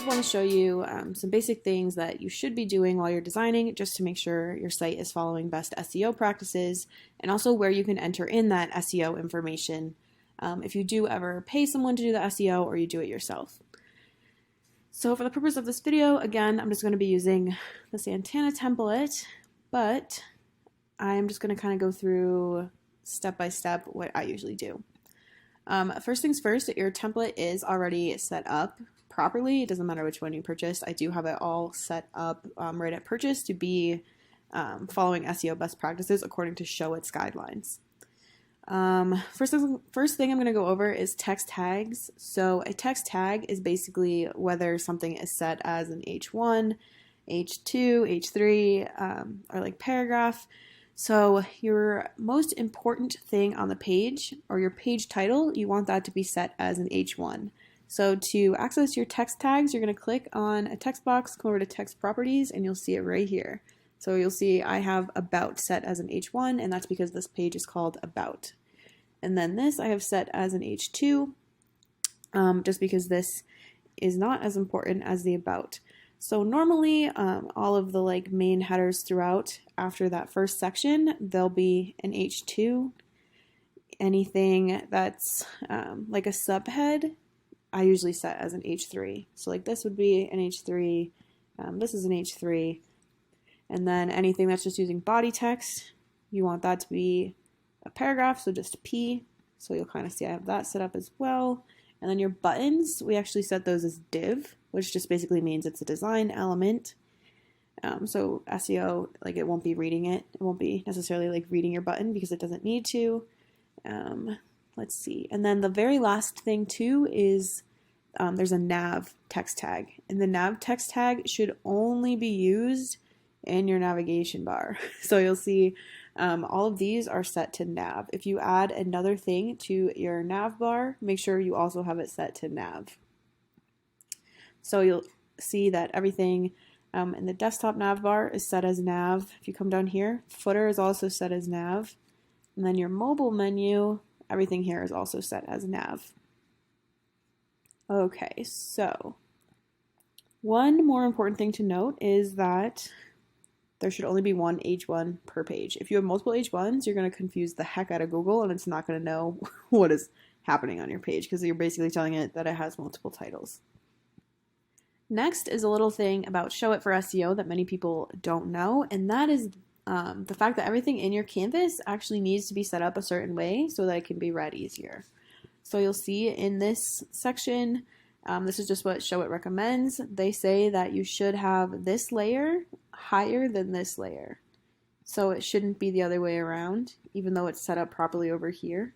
did want to show you some basic things that you should be doing while you're designing just to make sure your site is following best SEO practices, and also where you can enter in that SEO information if you do ever pay someone to do the SEO or you do it yourself. So for the purpose of this video, again, I'm just going to be using the Santana template, but I'm just going to kind of go through step by step what I usually do. First things first, your template is already set up properly. It doesn't matter which one you purchased. I do have it all set up right at purchase to be following SEO best practices according to Showit's guidelines. First thing I'm going to go over is text tags. So a text tag is basically whether something is set as an H1, H2, H3, or like paragraph. So your most important thing on the page, or your page title, you want that to be set as an H1. So to access your text tags, you're going to click on a text box, come over to text properties, and you'll see it right here. So you'll see I have about set as an H1, and that's because this page is called about. And then this I have set as an H2, just because this is not as important as the about. So normally all of the main headers throughout after that first section, they'll be an H2. Anything that's like a subhead, I usually set as an H3. So like this would be an H3, this is an H3, and then anything that's just using body text, you want that to be a paragraph, so just P. So you'll kind of see I have that set up as well. And then your buttons, we actually set those as div, which just basically means it's a design element. So SEO, it won't be reading it. It won't be necessarily reading your button because it doesn't need to. Let's see. And then the very last thing too is there's a nav text tag. And the nav text tag should only be used in your navigation bar. So you'll see all of these are set to nav. If you add another thing to your nav bar, make sure you also have it set to nav. So you'll see that everything in the desktop nav bar is set as nav. If you come down here, footer is also set as nav. And then your mobile menu, everything here is also set as nav. Okay, so one more important thing to note is that there should only be one H1 per page. If you have multiple H1s, you're going to confuse the heck out of Google, and it's not going to know what is happening on your page because you're basically telling it that it has multiple titles. Next is a little thing about Showit for SEO that many people don't know, and that is the fact that everything in your canvas actually needs to be set up a certain way so that it can be read easier. So you'll see in this section, this is just what Showit recommends. They say that you should have this layer higher than this layer. So it shouldn't be the other way around, even though it's set up properly over here.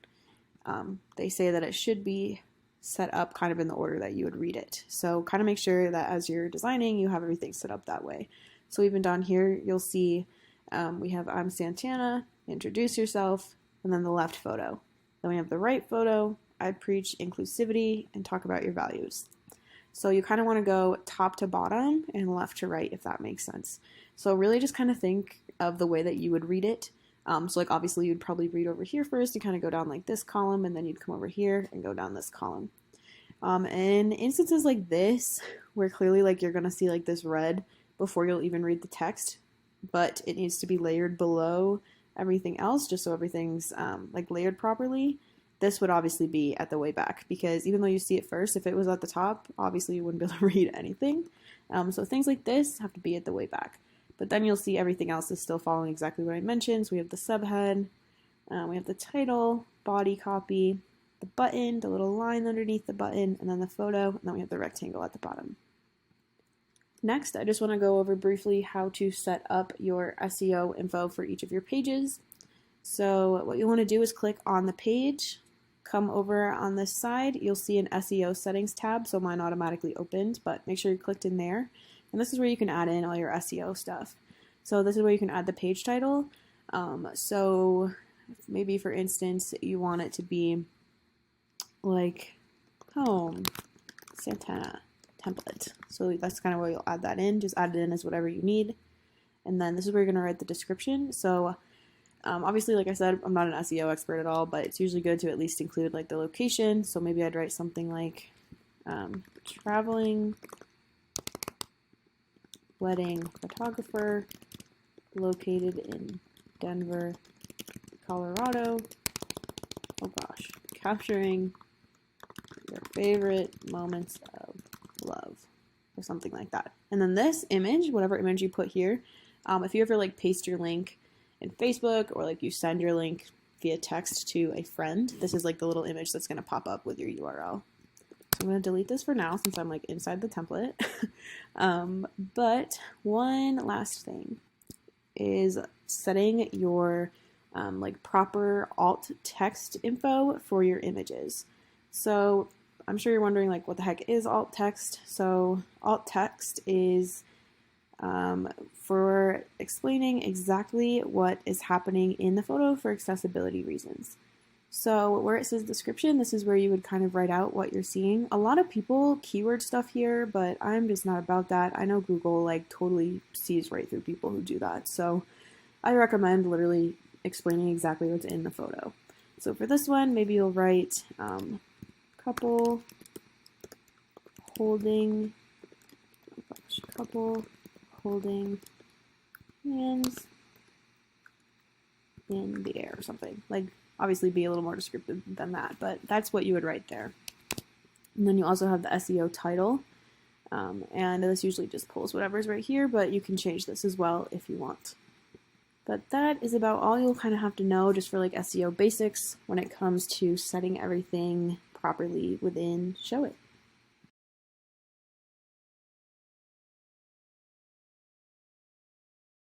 They say that it should be set up kind of in the order that you would read it. So kind of make sure that as you're designing, you have everything set up that way. So even down here, you'll see we have I'm Santana, introduce yourself, and then the left photo. Then we have the right photo, I preach inclusivity, and talk about your values. So you kind of want to go top to bottom and left to right, if that makes sense. So really just kind of think of the way that you would read it. So obviously you'd probably read over here first and kind of go down like this column, and then you'd come over here and go down this column. In instances like this, where clearly you're going to see this red before you'll even read the text, but it needs to be layered below everything else just so everything's layered properly, this would obviously be at the way back, because even though you see it first, if it was at the top, obviously you wouldn't be able to read anything. So things like this have to be at the way back. But then you'll see everything else is still following exactly what I mentioned. So we have the subhead, we have the title, body copy, the button, the little line underneath the button, and then the photo, and then we have the rectangle at the bottom. Next, I just want to go over briefly how to set up your SEO info for each of your pages. So what you want to do is click on the page, come over on this side, you'll see an SEO settings tab, so mine automatically opened, but make sure you clicked in there. And this is where you can add in all your SEO stuff. So this is where you can add the page title. So maybe for instance, you want it to be home Santana template. So that's kind of where you'll add that in. Just add it in as whatever you need. And then this is where you're going to write the description. So obviously, like I said, I'm not an SEO expert at all, but it's usually good to at least include the location. So maybe I'd write something like traveling wedding photographer located in Denver, Colorado. Oh gosh, capturing your favorite moments of love or something like that. And then this image, whatever image you put here, if you ever like paste your link in Facebook or like you send your link via text to a friend, this is like the little image that's going to pop up with your URL. So I'm going to delete this for now since I'm like inside the template. But one last thing is setting your like proper alt text info for your images. So I'm sure you're wondering like what the heck is alt text. So alt text is for explaining exactly what is happening in the photo for accessibility reasons. So where it says description, this is where you would kind of write out what you're seeing. A lot of people keyword stuff here, but I'm just not about that. I know Google like totally sees right through people who do that. So I recommend literally explaining exactly what's in the photo. So for this one, maybe you'll write couple holding hands in the air or something. Like obviously be a little more descriptive than that, but that's what you would write there. And then you also have the SEO title, and this usually just pulls whatever's right here, but you can change this as well if you want. But that is about all you'll kind of have to know just for like SEO basics when it comes to setting everything properly within Showit.